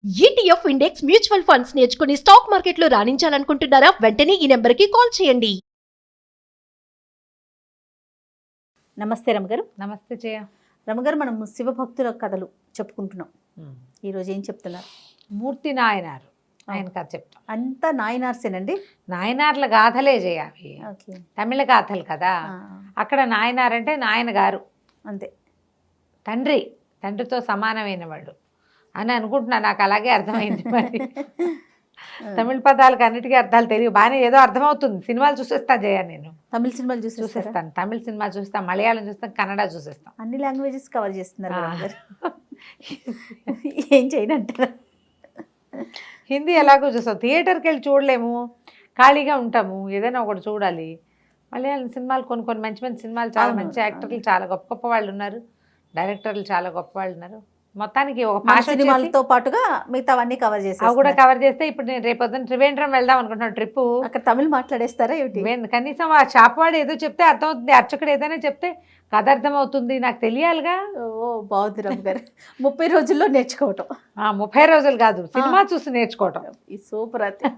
ETF index mutual funds నేర్చుకుని stock మార్కెట్లో రాణించాలనుకుంటున్నారా? వెంటనే ఈ నెంబర్కి కాల్ చేయండి. నమస్తే రమగారు. నమస్తే జయ. రమగారు, మనం శివభక్తుల కథలు చెప్పుకుంటున్నాం. ఈరోజు ఏం చెప్తున్నారు? మూర్తి నాయనారు ఆయన కథ చెప్తాం. అంతా నాయనార్సేనండి? నాయనార్ల గాథలే జయ అవి. ఓకే. తమిళ గాథలు కదా. అక్కడ నాయనార్ అంటే నాయన గారు, అంతే, తండ్రితో సమానమైన వాడు అని అనుకుంటున్నా. నాకు అలాగే అర్థమైంది. మరి తమిళ పదాలకు అన్నిటికీ అర్థాలు తెలియదు, బాగానే ఏదో అర్థమవుతుంది. సినిమాలు చూసేస్తా జయ, నేను తమిళ సినిమాలు చూసేస్తాను. తమిళ సినిమా చూస్తాను, మలయాళం చూస్తాను, కన్నడ చూసేస్తాను. అన్ని లాంగ్వేజెస్ కవర్ చేస్తున్నారు రమగారు. ఏం చేయనంటారా? హిందీ ఎలాగో చూస్తాం, థియేటర్కి వెళ్ళి చూడలేము, ఖాళీగా ఉంటాము, ఏదైనా ఒకటి చూడాలి. మలయాళం సినిమాలు కొన్ని మంచి మంచి సినిమాలు, చాలా మంచి యాక్టర్లు, చాలా గొప్ప గొప్ప వాళ్ళు ఉన్నారు, డైరెక్టర్లు చాలా గొప్ప వాళ్ళు ఉన్నారు. మొత్తానికి ఒక భాష సినిమాలతో పాటుగా మిగతావన్నీ కవర్ చేసి అవి కూడా కవర్ చేస్తే, ఇప్పుడు నేను రేపొద్దున త్రివేంద్రం వెళ్దాం అనుకుంటున్నాను ట్రిప్. అక్కడ తమిళ్ మాట్లాడేస్తారా ఏమిటి? కనీసం ఆ షాప్వాడు ఏదో చెప్తే అర్థమవుతుంది, అర్చకుడు ఏదైనా చెప్తే కథ అర్థమవుతుంది, నాకు తెలియాలిగా. ఓ బాగుంది రమగారు. 30 రోజుల్లో నేర్చుకోవటం. 30 రోజులు కాదు, సినిమా చూసి నేర్చుకోవటం. ఈ సూపర్. అది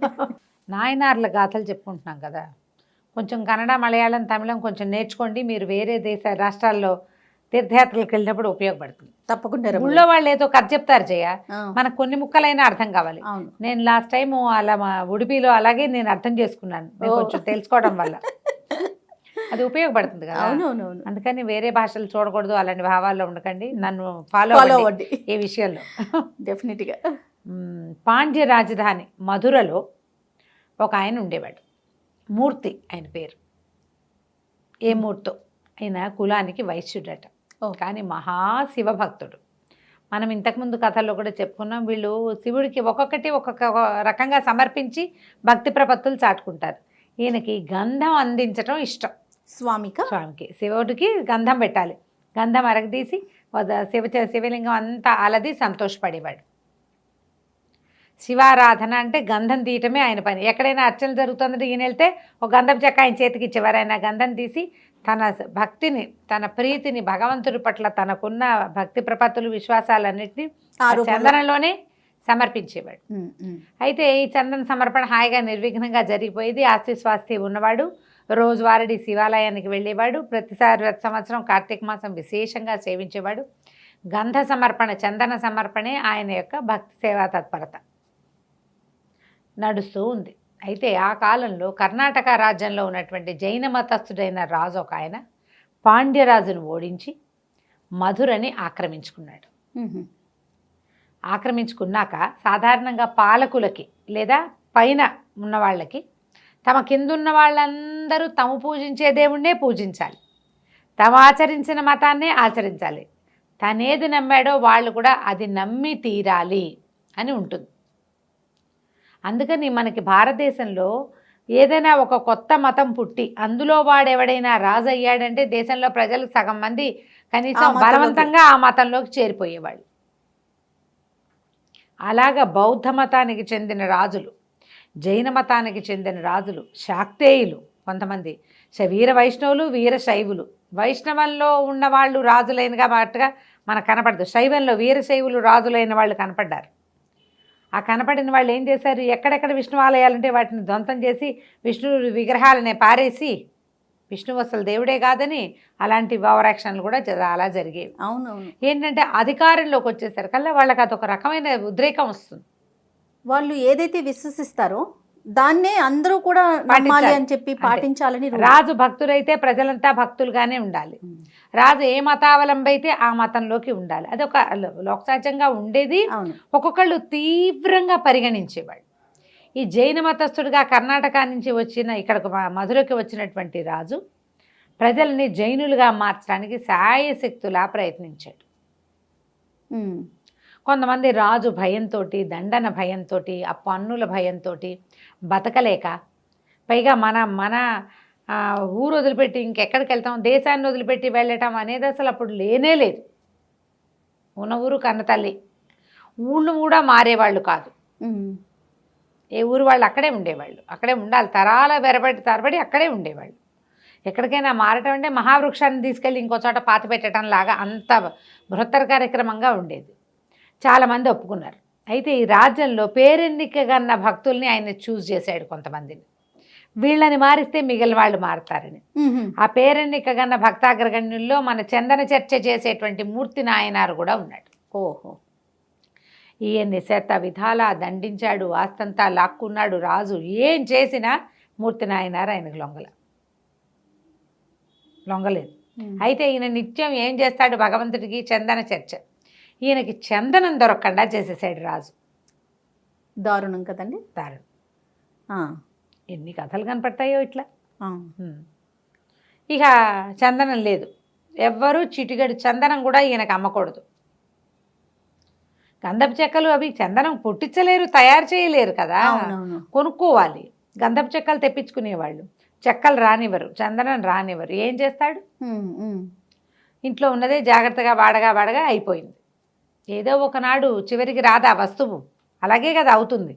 నాయనార్ల గాథలు చెప్పుకుంటున్నాం కదా. కొంచెం కన్నడ, మలయాళం, తమిళం కొంచెం నేర్చుకోండి. మీరు వేరే రాష్ట్రాల్లో తీర్థయాత్రలకు వెళ్ళినప్పుడు ఉపయోగపడుతుంది తప్పకుండా. ఊళ్ళో వాళ్ళు ఏదో కథ చెప్తారు జయ, మనకు కొన్ని ముక్కలైనా అర్థం కావాలి. నేను లాస్ట్ టైం అలా మా ఉడిపిలో అలాగే నేను అర్థం చేసుకున్నాను, కొంచెం తెలుసుకోవడం వల్ల అది ఉపయోగపడుతుంది కదా. అందుకని వేరే భాషలు చూడకూడదు, అలాంటి భావాల్లో ఉండకండి. నన్ను ఫాలో అవ్వండి ఈ విషయంలో. డెఫినెట్గా. పాండ్య రాజధాని మధురలో ఒక ఆయన ఉండేవాడు, మూర్తి ఆయన పేరు. ఏ మూర్తో ఆయన కులానికి వైశ్యుడట, కానీ మహాశివభక్తుడు. మనం ఇంతకుముందు కథల్లో కూడా చెప్పుకున్నాం, వీళ్ళు శివుడికి ఒక్కొక్కటి ఒక్కొక్క రకంగా సమర్పించి భక్తి ప్రపత్తులు చాటుకుంటారు. ఈయనకి గంధం అందించడం ఇష్టం. స్వామికి శివుడికి గంధం పెట్టాలి, గంధం అరగదీసి శివలింగం అంతా అలది సంతోషపడేవాడు. శివారాధన అంటే గంధం తీయటమే ఆయన పని. ఎక్కడైనా అర్చన జరుగుతుందంటే ఈయన వెళ్తే ఒక గంధం చెక్క ఆయన చేతికి ఇచ్చేవారు. ఆయన గంధం తీసి తన భక్తిని, తన ప్రీతిని, భగవంతుడి పట్ల తనకున్న భక్తి ప్రపత్తులు, విశ్వాసాలన్నింటినీ చందనంలోనే సమర్పించేవాడు. అయితే ఈ చందన సమర్పణ హాయిగా నిర్విఘ్నంగా జరిగిపోయేది. ఆస్తి స్వాస్తి ఉన్నవాడు రోజువారీ శివాలయానికి వెళ్ళేవాడు. ప్రతి సంవత్సరం కార్తీక మాసం విశేషంగా సేవించేవాడు. గంధ సమర్పణ, చందన సమర్పణే ఆయన యొక్క భక్తి సేవా తత్పరత నడుస్తూ ఉంది. అయితే ఆ కాలంలో కర్ణాటక రాజ్యంలో ఉన్నటువంటి జైన మతస్థుడైన రాజు ఒక ఆయన పాండ్యరాజును ఓడించి మధురని ఆక్రమించుకున్నాడు. ఆక్రమించుకున్నాక సాధారణంగా పాలకులకి లేదా పైన ఉన్న వాళ్ళకి తమ కిందున్న వాళ్ళందరూ తాము పూజించే దేవుణ్ణే పూజించాలి, తాము ఆచరించిన మతాన్నే ఆచరించాలి, తనేది నమ్మాడో వాళ్ళు కూడా అది నమ్మి తీరాలి అని ఉంటుంది. అందుకని మనకి భారతదేశంలో ఏదైనా ఒక కొత్త మతం పుట్టి అందులో వాడెవడైనా రాజు అయ్యాడంటే దేశంలో ప్రజలు సగం మంది కనీసం బలవంతంగా ఆ మతంలోకి చేరిపోయేవాళ్ళు. అలాగా బౌద్ధ మతానికి చెందిన రాజులు, జైన మతానికి చెందిన రాజులు, శాక్తేయులు, కొంతమంది వీర వైష్ణవులు, వీర శైవులు. వైష్ణవంలో ఉన్న వాళ్ళు రాజులైనగా మాటగా మనకు కనపడదు, శైవంలో వీరశైవులు రాజులైన వాళ్ళు కనపడ్డారు. ఆ కనపడిన వాళ్ళు ఏం చేశారు, ఎక్కడెక్కడ విష్ణు ఆలయాలుంటే వాటిని ధ్వంసం చేసి విష్ణు విగ్రహాలనే పారేసి, విష్ణువు అసలు దేవుడే కాదని అలాంటి ఓవరాక్షన్లు కూడా అలా జరిగేవి. అవునవును. ఏంటంటే అధికారంలోకి వచ్చేసరికల్లా వాళ్ళకి అదొక రకమైన ఉద్రేకం వస్తుంది. వాళ్ళు ఏదైతే విశ్వసిస్తారో దాన్నే అందరూ కూడా నమ్మాలి అని చెప్పి పాటించాలని. రాజు భక్తులైతే ప్రజలంతా భక్తులుగానే ఉండాలి, రాజు ఏ మతావలంబి అయితే ఆ మతంలోకి ఉండాలి. అది ఒక లోకసహజంగా ఉండేది. ఒక్కొక్కళ్ళు తీవ్రంగా పరిగణించేవాళ్ళు. ఈ జైన మతస్థుడిగా కర్ణాటక నుంచి వచ్చిన ఇక్కడకు మధురకి వచ్చినటువంటి రాజు ప్రజల్ని జైనులుగా మార్చడానికి శాయశక్తులా ప్రయత్నించాడు. కొంతమంది రాజు భయంతో, దండన భయంతో, ఆ పన్నుల భయంతో బతకలేక, పైగా మన ఊరు వదిలిపెట్టి ఇంకెక్కడికి వెళ్తాం, దేశాన్ని వదిలిపెట్టి వెళ్ళటం అనేది అసలు అప్పుడు లేనే లేదు. ఉన్న ఊరు కన్నతల్లి, ఊళ్ళు కూడా మారేవాళ్ళు కాదు. ఏ ఊరు వాళ్ళు అక్కడే ఉండేవాళ్ళు, అక్కడే ఉండాలి, తరాల తరబడి అక్కడే ఉండేవాళ్ళు. ఎక్కడికైనా మారటం అంటే మహావృక్షాన్ని తీసుకెళ్ళి ఇంకో చోట పాతి పెట్టడం లాగా అంత బృహత్తర కార్యక్రమంగా ఉండేది. చాలామంది ఒప్పుకున్నారు. అయితే ఈ రాజ్యంలో పేరెన్నికగన్న భక్తుల్ని ఆయన చూస్ చేశాడు కొంతమందిని. వీళ్ళని మారిస్తే మిగిలిన వాళ్ళు మారతారని. ఆ పేరెన్నికగన్న భక్తాగ్రగణ్యుల్లో మన చందన చర్చ చేసేటువంటి మూర్తి నాయనారు కూడా ఉన్నాడు. ఓహో. ఈయన్ని శత విధాలా దండించాడు, ఆస్తంతా లాక్కున్నాడు. రాజు ఏం చేసినా మూర్తి నాయనారు ఆయనకు లొంగలేదు. అయితే ఈయన నిత్యం ఏం చేస్తాడు, భగవంతుడికి చందన చర్చ. ఈయనకి చందనం దొరకకుండా చేసేసాడు రాజు. దారుణం కదండి. దారుణం. ఎన్ని కథలు కనపడతాయో ఇట్లా. ఆ. ఇక చందనం లేదు, ఎవ్వరూ చిటిగడి చందనం కూడా ఈయనకు అమ్మకూడదు. గంధపు చెక్కలు అవి చందనం పుట్టించలేరు, తయారు చేయలేరు కదా, అవునవును. కొనుక్కోవాలి. గంధపు చెక్కలు తెప్పించుకునేవాళ్ళు, చెక్కలు రానివ్వరు, చందనం రానివ్వరు. ఏం చేస్తాడు, ఇంట్లో ఉన్నదే జాగ్రత్తగా వాడగా అయిపోయింది. ఏదో ఒకనాడు చివరికి రాదా వస్తువు, అలాగే కదా అవుతుంది.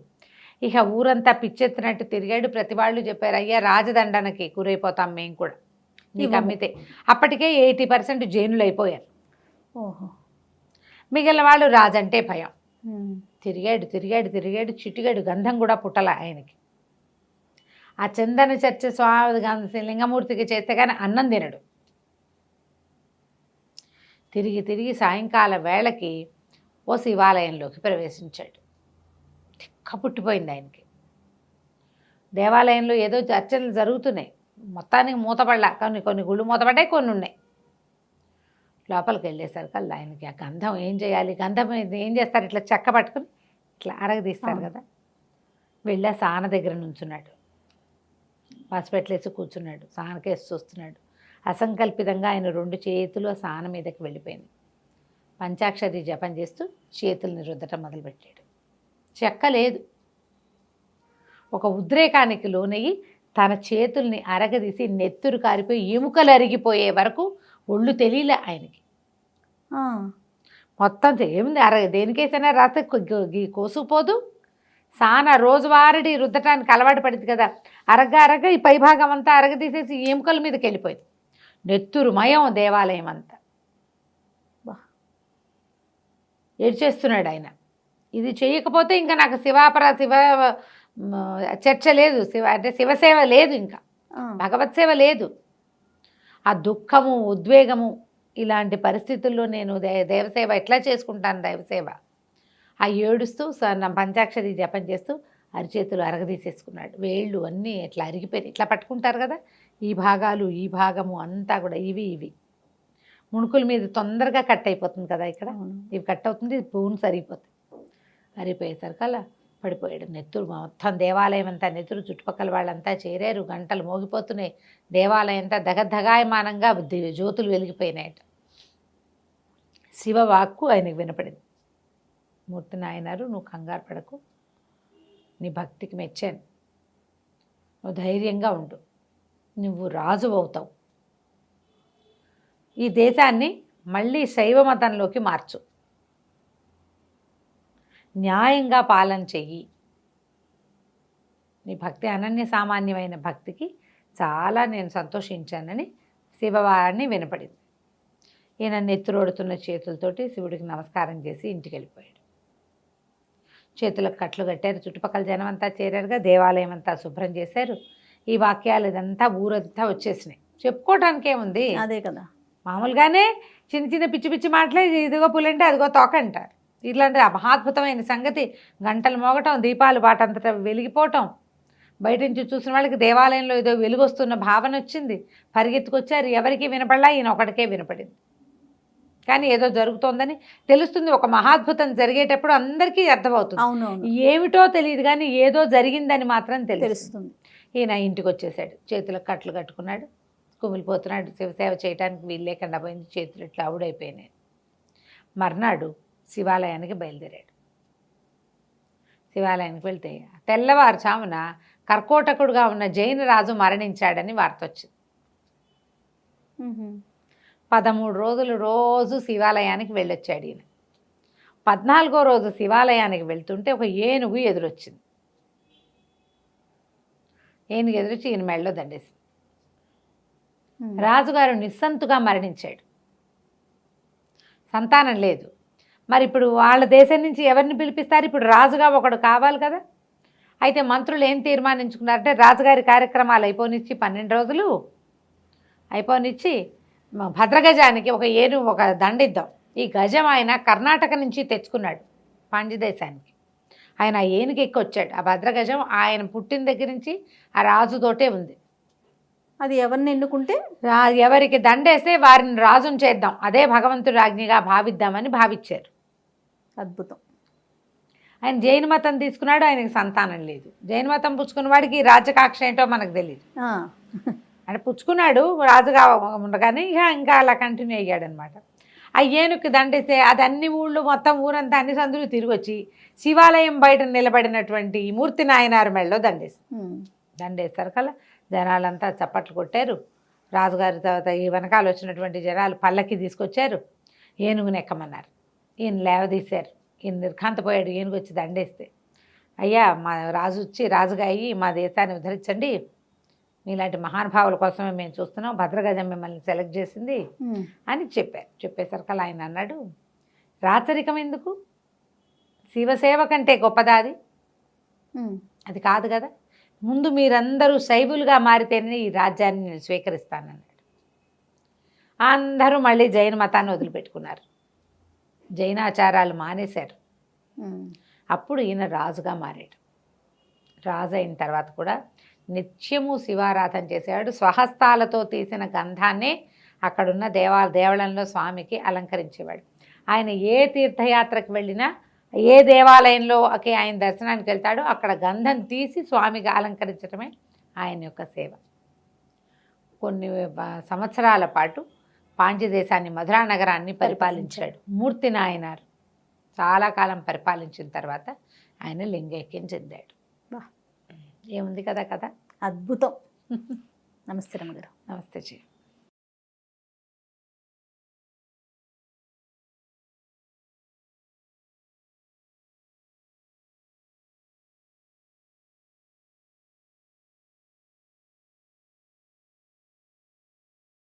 ఇక ఊరంతా పిచ్చెత్తినట్టు తిరిగాడు. ప్రతి వాళ్ళు చెప్పారు, అయ్యా రాజదండనకి గురైపోతాం మేము కూడా నీకు అమ్మితే. అప్పటికే 80% జైనులు అయిపోయారు. ఓహో. మిగిలిన వాళ్ళు రాజంటే భయం. తిరిగాడు చిటిగాడు, గంధం కూడా పుట్టల ఆయనకి. ఆ చందన చర్చ స్వామి లింగమూర్తికి చేస్తే కానీ అన్నం తినడు. తిరిగి సాయంకాల వేళకి ఓ శివాలయంలోకి ప్రవేశించాడు. తిక్క పుట్టిపోయింది ఆయనకి. దేవాలయంలో ఏదో అర్చనలు జరుగుతున్నాయి, మొత్తానికి మూతపడలా. కొన్ని గుళ్ళు మూతపడ్డాయి, కొన్ని ఉన్నాయి. లోపలికి వెళ్ళేసరికి ఆయనకి ఆ గంధం ఏం చేయాలి, గంధం ఏం చేస్తారు, ఇట్లా చెక్క పట్టుకుని ఇట్లా అరగదీస్తారు కదా. వెళ్ళా సాన దగ్గర నుంచున్నాడు, పసుపెట్లేసి కూర్చున్నాడు, సానకేసి చూస్తున్నాడు. అసంకల్పితంగా ఆయన 2 చేతులు సాన మీదకి వెళ్ళిపోయింది. పంచాక్షరి జపం చేస్తూ చేతుల్ని రుద్దటం మొదలుపెట్టాడు. చెక్క లేదు. ఒక ఉద్రేకానికి లోనయ్యి తన చేతుల్ని అరగదీసి నెత్తురు కారిపోయి ఎముకలు అరిగిపోయే వరకు ఒళ్ళు తెలియలే ఆయనకి. మొత్తం ఏముంది, దేనికేసైనా రాస్తే కోసుకుపోదు. సాన రోజువారీ రుద్దటానికి అలవాటు పడింది కదా, అరగ ఈ పైభాగం అంతా అరగదీసేసి ఎముకల మీదకి వెళ్ళిపోయింది. నెత్తురుమయం దేవాలయం అంతా. ఏడ్చేస్తున్నాడు ఆయన. ఇది చేయకపోతే ఇంకా నాకు శివ చర్చ లేదు, శివసేవ లేదు, ఇంకా భగవత్ సేవ లేదు. ఆ దుఃఖము, ఉద్వేగము, ఇలాంటి పరిస్థితుల్లో నేను దేవసేవ ఎట్లా చేసుకుంటాను, దైవసేవ. ఆ ఏడుస్తూ పంచాక్షరి జపం చేస్తూ అరిచేతులు అరగదీసేసుకున్నాడు. వేళ్ళు అన్నీ ఇట్లా అరిగిపోయి ఇట్లా పట్టుకుంటారు కదా, ఈ భాగము అంతా కూడా ఇవి ముణుకుల మీద తొందరగా కట్ అయిపోతుంది కదా, ఇక్కడ ఇవి కట్ అవుతుంది, పూను సరిగిపోతుంది. అరిపోయేసరికి అలా పడిపోయాడు. నెత్తురు మొత్తం దేవాలయం అంతా నెత్తురు, చుట్టుపక్కల వాళ్ళంతా చేరారు, గంటలు మోగిపోతున్నాయి. దేవాలయం అంతా దగదగాయమానంగా జ్యోతులు వెలిగిపోయినాయట. శివవాక్కు ఆయనకు వినపడింది. మూర్తి నాయనారు, నువ్వు కంగారు పడకు, నీ భక్తికి మెచ్చాను, నువ్వు ధైర్యంగా ఉండు, నువ్వు రాజు అవుతావు, ఈ దేశాన్ని మళ్ళీ శైవ మతంలోకి మార్చు, న్యాయంగా పాలన చెయ్యి, నీ భక్తి అనన్య సామాన్యమైన భక్తికి చాలా నేను సంతోషించానని శివవారిని వినపడింది. ఈయన నెత్తురోడుతున్న చేతులతోటి శివుడికి నమస్కారం చేసి ఇంటికి వెళ్ళిపోయాడు. చేతులకు కట్లు కట్టారు, చుట్టుపక్కల జనం అంతా చేరారుగా, దేవాలయం అంతా శుభ్రం చేశారు. ఈ వాక్యాలు ఇదంతా ఊరంతా వచ్చేసినాయి. చెప్పుకోవటానికి ఏముంది, అదే కదా. మామూలుగానే చిన్న పిచ్చి మాటలే, ఇదిగో పులంటే అదిగో తోక అంటారు. ఇట్లాంటి మహాద్భుతమైన సంగతి, గంటలు మోగటం, దీపాలు వాటంతటా వెలిగిపోవటం, బయట నుంచి చూసిన వాళ్ళకి దేవాలయంలో ఏదో వెలుగొస్తున్న భావన వచ్చింది. పరిగెత్తుకొచ్చారు, ఎవరికి వినపడలా, ఈయన ఒకటికే వినపడింది. కానీ ఏదో జరుగుతోందని తెలుస్తుంది. ఒక మహాద్భుతం జరిగేటప్పుడు అందరికీ అర్థమవుతుంది. అవునవును. ఏమిటో తెలియదు కానీ ఏదో జరిగిందని మాత్రం తెలుస్తుంది. ఈయన ఇంటికి వచ్చేసాడు, చేతులకు కట్లు కట్టుకున్నాడు, కుమిలిపోతున్నాడు. శివసేవ చేయడానికి వీలు లేకుండా పోయింది, చేతులు ఇట్లా అవుడైపోయినాయి. మర్నాడు శివాలయానికి బయలుదేరాడు. శివాలయానికి వెళ్తే తెల్లవారుజామున కర్కోటకుడుగా ఉన్న జైన రాజు మరణించాడని వార్త వచ్చింది. 13 రోజులు రోజు శివాలయానికి వెళ్ళొచ్చాడు ఈయన. 14వ రోజు శివాలయానికి వెళ్తుంటే ఒక ఏనుగు ఎదురొచ్చింది. ఏనుగు ఎదురొచ్చి ఈయన మెళ్ళో దండేసింది. రాజుగారు నిస్సంతుగా మరణించాడు, సంతానం లేదు. మరి ఇప్పుడు వాళ్ళ దేశం నుంచి ఎవరిని పిలిపిస్తారు? ఇప్పుడు రాజుగా ఒకడు కావాలి కదా. అయితే మంత్రులు ఏం తీర్మానించుకున్నారంటే రాజుగారి కార్యక్రమాలు అయిపోనిచ్చి 12 రోజులు అయిపోనిచ్చి భద్రగజానికి ఒక దండిద్దాం. ఈ గజం ఆయన కర్ణాటక నుంచి తెచ్చుకున్నాడు పాండ్య దేశానికి. ఆయన ఆ ఏనుగు ఎక్కి వచ్చాడు. ఆ భద్రగజం ఆయన పుట్టిన దగ్గర నుంచి ఆ రాజుతోటే ఉంది. అది ఎవరిని ఎన్నుకుంటే ఎవరికి దండేస్తే వారిని రాజుని చేద్దాం, అదే భగవంతుడి ఆజ్ఞగా భావిద్దామని భావించారు. అద్భుతం. ఆయన జైన మతం తీసుకున్నాడు, ఆయనకి సంతానం లేదు. జైన మతం పుచ్చుకున్న వాడికి రాజకాక్ష ఏంటో మనకు తెలియదు. అంటే పుచ్చుకున్నాడు రాజుగా ఉండగానే ఇంకా అలా కంటిన్యూ అయ్యాడనమాట. ఆ ఏనుగుకి దండేస్తే అది అన్ని ఊళ్ళు మొత్తం ఊరంతా అన్ని సందులు తిరిగి వచ్చి శివాలయం బయట నిలబడినటువంటి మూర్తి నాయనారు మెళ్ళలో దండేస్తారు కల్లా జనాలంతా చప్పట్లు కొట్టారు. రాజుగారి తర్వాత ఈ వెనకాల వచ్చినటువంటి జనాలు పల్లకి తీసుకొచ్చారు, ఏనుగుని ఎక్కమన్నారు. ఈయన లేవదీశారు. ఈయన నిర్ఘాంతపోయాడు. ఏనుగు వచ్చి దండేస్తే, అయ్యా మా రాజు వచ్చి రాజుగా అయ్యి మా దేశాన్ని ఉద్ధరించండి, మీలాంటి మహానుభావుల కోసమే మేము చూస్తున్నాం, భద్రగజం మిమ్మల్ని సెలెక్ట్ చేసింది అని చెప్పారు. చెప్పేసరికి ఆయన అన్నాడు, రాచరికం ఎందుకు, శివసేవ కంటే గొప్పదా అది? అది కాదు కదా, ముందు మీరందరూ శైవులుగా మారితేనే ఈ రాజ్యాన్ని నేను స్వీకరిస్తానన్నాడు. అందరూ మళ్ళీ జైన మతాన్ని వదిలిపెట్టుకున్నారు, జైనాచారాలు మానేశారు. అప్పుడు ఈయన రాజుగా మారాడు. రాజు అయిన తర్వాత కూడా నిత్యము శివారాధన చేసేవాడు. స్వహస్తాలతో తీసిన గంధాన్నే అక్కడున్న దేవాలయంలో స్వామికి అలంకరించేవాడు. ఆయన ఏ తీర్థయాత్రకు వెళ్ళినా, ఏ దేవాలయంలోకి ఆయన దర్శనానికి వెళ్తాడో అక్కడ గంధం తీసి స్వామిగా అలంకరించడమే ఆయన యొక్క సేవ. కొన్ని సంవత్సరాల పాటు పాండ్య దేశాన్ని, మధురా నగరాన్ని పరిపాలించాడు మూర్తి నాయనారు. చాలా కాలం పరిపాలించిన తర్వాత ఆయన లింగైక్యం చెందాడు. ఏముంది కదా కథ. అద్భుతం. నమస్తే రమగారు. నమస్తే జీ.